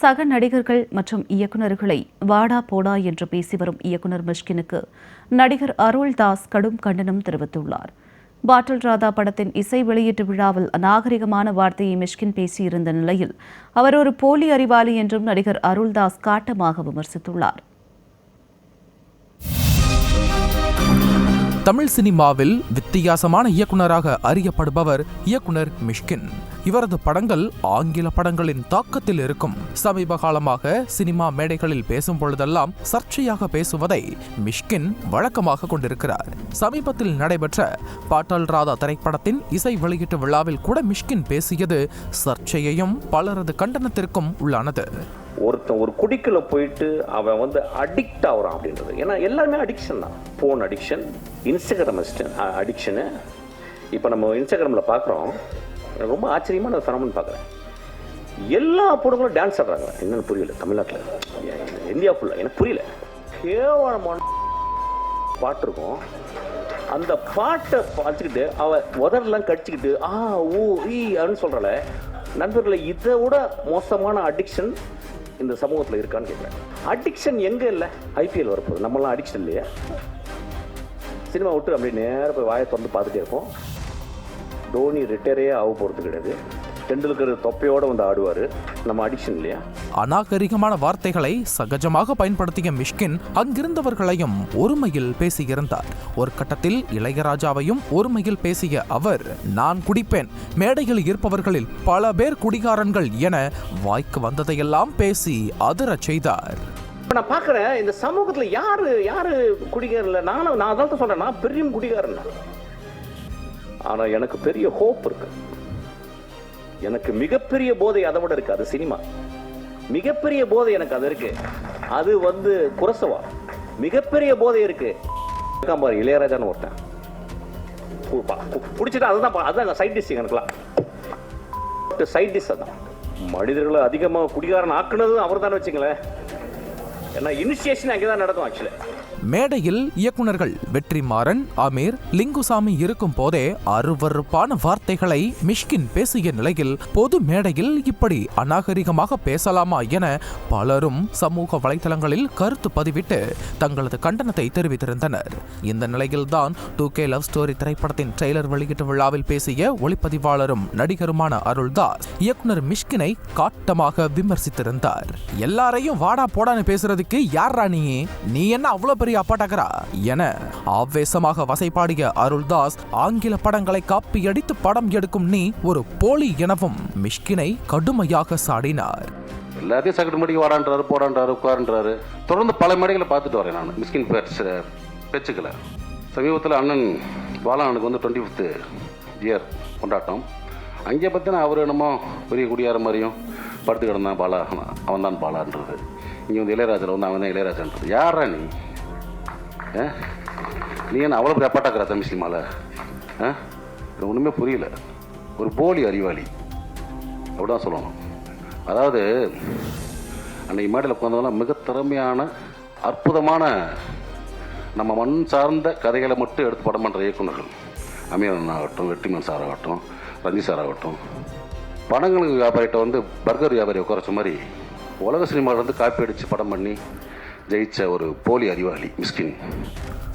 சக நடிகர்கள் மற்றும் இயக்குநர்களை வாடா போடா என்று பேசி வரும் இயக்குநர் மிஷ்கினுக்கு நடிகர் அருள்தாஸ் கடும் கண்டனம் தெரிவித்துள்ளார். பாட்டில் ராதா படத்தின் இசை வெளியீட்டு விழாவில் அநாகரிகமான வார்த்தையை மிஷ்கின் பேசியிருந்த நிலையில் அவர் ஒரு போலி அறிவாளி என்றும் நடிகர் அருள்தாஸ் காட்டமாக விமர்சித்துள்ளார். தமிழ் சினிமாவில் வித்தியாசமான இயக்குநராக அறியப்படுபவர் இயக்குனர் மிஷ்கின். இவரது படங்கள் ஆங்கில படங்களின் தாக்கத்தில் இருக்கும். சமீப காலமாக சினிமா மேடைகளில் பேசும் பொழுதெல்லாம் சர்ச்சையாக பேசுவதை மிஷ்கின் வழக்கமாக கொண்டிருக்கிறார். சமீபத்தில் நடைபெற்ற பாட்டல் ராதா திரைப்படத்தின் இசை வெளியீட்டு விழாவில் கூட மிஷ்கின் பேசியது சர்ச்சையையும் பலரது கண்டனத்திற்கும் உள்ளானது. ஒருத்தன் ஒரு குடிக்குள்ள போயிட்டு அவன் அடிக்ட் ஆகுறான் அப்படின்றது. ஏன்னா எல்லாருமே அடிக்ஷன் தான். Phone addiction, Instagram addiction. இப்போ நம்ம இன்ஸ்டாகிராமில் பார்க்குறோம், ரொம்ப ஆச்சரியமான ஒரு ஃபெனோமெனன் பார்க்குறேன். எல்லா பொண்ணுங்களும் டான்ஸ் ஆடுறாங்க. என்னென்னு புரியல. தமிழ்நாட்டில், இந்தியா ஃபுல்லாக எனக்கு புரியல. கேவலமான பாட்டு இருக்கும். அந்த பாட்டை பார்த்துக்கிட்டு அவள் உதரெல்லாம் கடிச்சிக்கிட்டு ஊ அப்படின்னு சொல்கிறாள். நண்பர்களை, இதை விட மோசமான அடிக்ஷன் இந்த சமூகத்தில் இருக்கான்னு கேட்குறேன். அடிக்ஷன் எங்கே இல்லை? ஐபிஎல் வரப்போகுது. நம்மளாம் அடிக்ஷன் இல்லையா? சினிமா விட்டு அப்படி நேராக போய் வாயை திறந்து பார்த்துட்டே இருப்போம். தோனி ரிட்டையரே ஆக போகிறது கிடையாது. டெண்டுல்கர் தொப்பையோடு ஆடுவார். நம்ம அடிக்ஷன் இல்லையா? அநாகரிகமான வார்த்தைகளை சகஜமாக பயன்படுத்திய மிஷ்கின் அங்கிருந்தவர்களையும் ஒருமையில் பேசியிருந்தார். ஒரு கட்டத்தில் இளையராஜாவையும் ஒருமையில் பேசிய அவர், நான் குடிப்பேன், மேடையில் இருப்பவர்களில் பல பேர் குடிகாரன்கள் என வாய்க்கு வந்ததையெல்லாம் பேசி அதிரச் செய்தார். நான் பார்க்குறேன், இந்த சமூகத்தில் யாரு குடிகாரன்? நான் அதான் சொல்றேன், நான் பெரிய குடிகாரன். ஆனால் எனக்கு பெரிய ஹோப் இருக்கு. எனக்கு மிகப்பெரிய போதை அதை விட இருக்கு. அது சினிமா. மிகப்பெரிய போதை எனக்கு அது இருக்கு. அது குரசவா. மிகப்பெரிய போதை இருக்கு. பாரு, இளையராஜான்னு ஒருத்தன் பிடிச்சிட்டு அதுதான் சைட் டிஷ். எனக்குலாம் சைட் டிஷ் அதான். மனிதர்களை அதிகமாக குடிகாரன் ஆக்குனதும் அவர் தானே வச்சுங்களேன். ஏன்னா இனிஷியேஷன் அங்கே தான் நடக்கும். ஆக்சுவலி மேடையில் இயக்குநர்கள் வெற்றிமாறன், அமீர், லிங்குசாமி இருக்கும் போதே அருவருப்பான வார்த்தைகளை மிஷ்கின் பேசிய நிலையில் பொது மேடையில் இப்படி அநாகரிகமாக பேசலாமா என பலரும் சமூக வலைதளங்களில் கருத்து பதிவிட்டு தங்களது கண்டனத்தை தெரிவித்திருந்தனர். இந்த நிலையில்தான் 2K லவ் ஸ்டோரி திரைப்படத்தின் ட்ரெய்லர் வெளியீட்டு விழாவில் பேசிய ஒளிப்பதிவாளரும் நடிகருமான அருள்தாஸ் இயக்குனர் மிஷ்கினை காட்டமாக விமர்சித்திருந்தார். எல்லாரையும் வாடா போடான்னு பேசுறதுக்கு யாரா நீ என்ன அவ்வளவு பெரிய அப்பாட்டகரா என ஆவேசமாக வசைபாடிய அருள்தாஸ், ஆங்கில படங்களை காப்பியடித்து படம் எடுக்கும் நீ ஒரு போலி எனவும் மிஷ்கினை கடுமையாக சாடினார். எல்லாத்தையும் சக்கட்டு மடிக்கு வாடான்றாரு, போடான்றாரு, உட்காருன்றாரு. தொடர்ந்து பல மேடைகளை பார்த்துட்டு வரேன் நான் மிஷ்கின் பேச்சுக்களை. சமீபத்தில் அண்ணன் பாலானுக்கு 25th இயர் கொண்டாட்டம். அங்கே பார்த்தீங்கன்னா அவர் என்னமோ பெரிய குடியார மாதிரியும் படுத்து கிடந்தான். பாலா அவன் தான் பாலான்றது. இங்கே இளையராஜில் அவன் தான் இளையராஜான்றது. யாரா நீ என்ன அவ்வளோ பெரிய அப்பாட்டாக்குறா தமிழ் சினிமாவில்? ஒன்றுமே புரியல. ஒரு போலி அறிவாளி அப்படிதான் சொல்லணும். அதாவது அன்றைக்கி மேடையில் உட்காந்தவங்களாம் மிக திறமையான அற்புதமான நம்ம மண் சார்ந்த கதைகளை மட்டும் எடுத்து படம் பண்ணுற இயக்குநர்கள். அமீரன் ஆகட்டும், வெற்றிமன் சார் ஆகட்டும், ரஞ்சித் சார் ஆகட்டும். படங்களுக்கு வியாபாரிகிட்ட பர்கர் வியாபாரி உட்காரச்ச மாதிரி உலக சினிமாவிலேருந்து காப்பி அடித்து படம் பண்ணி ஜெயிச்ச ஒரு போலி அறிவாளி மிஷ்கின்.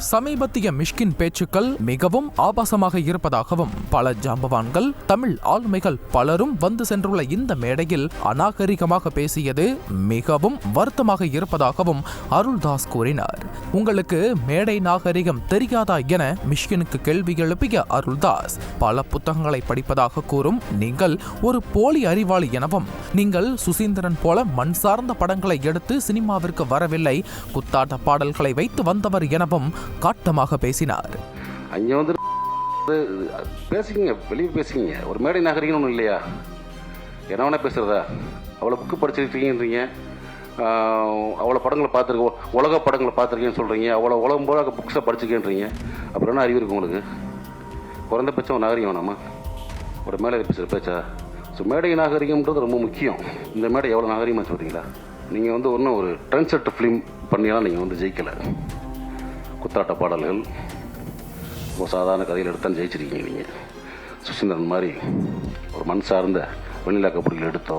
சமீபத்திய மிஷ்கின் பேச்சுக்கள் மிகவும் ஆபாசமாக இருப்பதாகவும் பல ஜாம்பவான்கள், தமிழ் ஆளுமைகள் பலரும் வந்து சென்றுள்ள இந்த மேடையில் அநாகரிகமாக பேசியது மிகவும் வருத்தமாக இருப்பதாகவும் அருள்தாஸ் கூறினார். உங்களுக்கு மேடை நாகரிகம் தெரியாதா என மிஷ்கினுக்கு கேள்வி எழுப்பிய அருள்தாஸ், பல புத்தகங்களை படிப்பதாக கூறும் நீங்கள் ஒரு போலி அறிவாளி எனவும், நீங்கள் சுசீந்திரன் போல மண் சார்ந்த படங்களை எடுத்து சினிமாவிற்கு வரவில்லை, குத்தாட்ட பாடல்களை வைத்து வந்தவர் எனவும் காட்டமாக பேசினார். அங்கே பேசிக்கிங்க, வெளியே பேசிக்கிங்க. ஒரு மேடை நாகரிகம்னு ஒன்றும் இல்லையா? என்ன வேணா பேசுகிறதா? அவ்வளோ புக்கு படிச்சிருக்கீங்கன்றீங்க, அவ்வளோ படங்களை பார்த்துருக்கோம், உலக படங்களை பார்த்துருக்கேன்னு சொல்கிறீங்க, அவ்வளோ உலகம் போல புக்ஸை படிச்சிருக்கேன்றீங்க. அப்புறம் என்ன அறிவு இருக்குது உங்களுக்கு? குறைந்தபட்சம் நாகரிகம் வேணாமா? ஒரு மேடை பேசுகிற பேச்சா? ஸோ மேடை நாகரிகம்ன்றது ரொம்ப முக்கியம். இந்த மேடை எவ்வளோ நாகரிகமாக சொல்கிறீங்களா? நீங்கள் ஒன்றும் ஒரு ட்ரெண்ட் செட் ஃபிலிம் பண்ணியெல்லாம் நீங்கள் ஜெயிக்கலை. குத்தாட்ட பாடல்கள், சாதாரண கதையில் எடுத்தான் ஜெயிச்சிருக்கீங்க. நீங்கள் சுசீந்திரன் மாதிரி ஒரு மண் சார்ந்த வெண்ணிலா கபடியில் எடுத்தோ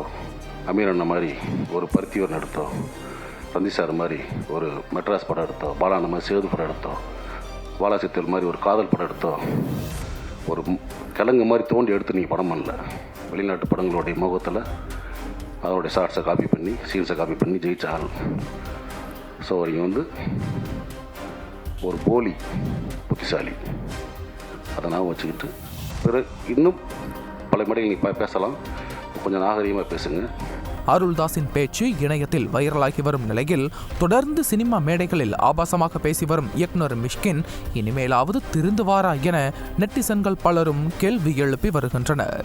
அமீர் அண்ணன் மாதிரி ஒரு பருத்திவர் எடுத்தோம், ரந்தி சார் மாதிரி ஒரு மெட்ராஸ் படம் எடுத்தோம், பாலான மாதிரி சேது படம் எடுத்தோம், வாலாசித்தல் மாதிரி ஒரு காதல் படம் எடுத்தோம். ஒரு கிழங்கு மாதிரி தோண்டி எடுத்து நீங்கள் படம் பண்ணல. வெளிநாட்டு படங்களுடைய முகத்தில் அதோடைய ஷார்ட்ஸை காப்பி பண்ணி சீன்ஸை காப்பி பண்ணி ஜெயிச்ச ஆள். ஸோ நீங்கள் வந்து ஒரு போலி புத்திசாலி, அதை நான் வச்சுக்கிட்டு பிறகு இன்னும் பல மேடைகள் நீங்கள் பேசலாம், கொஞ்சம் நாகரீகமாக பேசுங்க. அருள்தாஸின் பேச்சு இணையத்தில் வைரலாகி வரும் நிலையில் தொடர்ந்து சினிமா மேடைகளில் ஆபாசமாக பேசி வரும் இயக்குனர் மிஷ்கின் இனிமேலாவது திருந்துவாரா என நெட்டிசன்கள் பலரும் கேள்வி எழுப்பி வருகின்றனர்.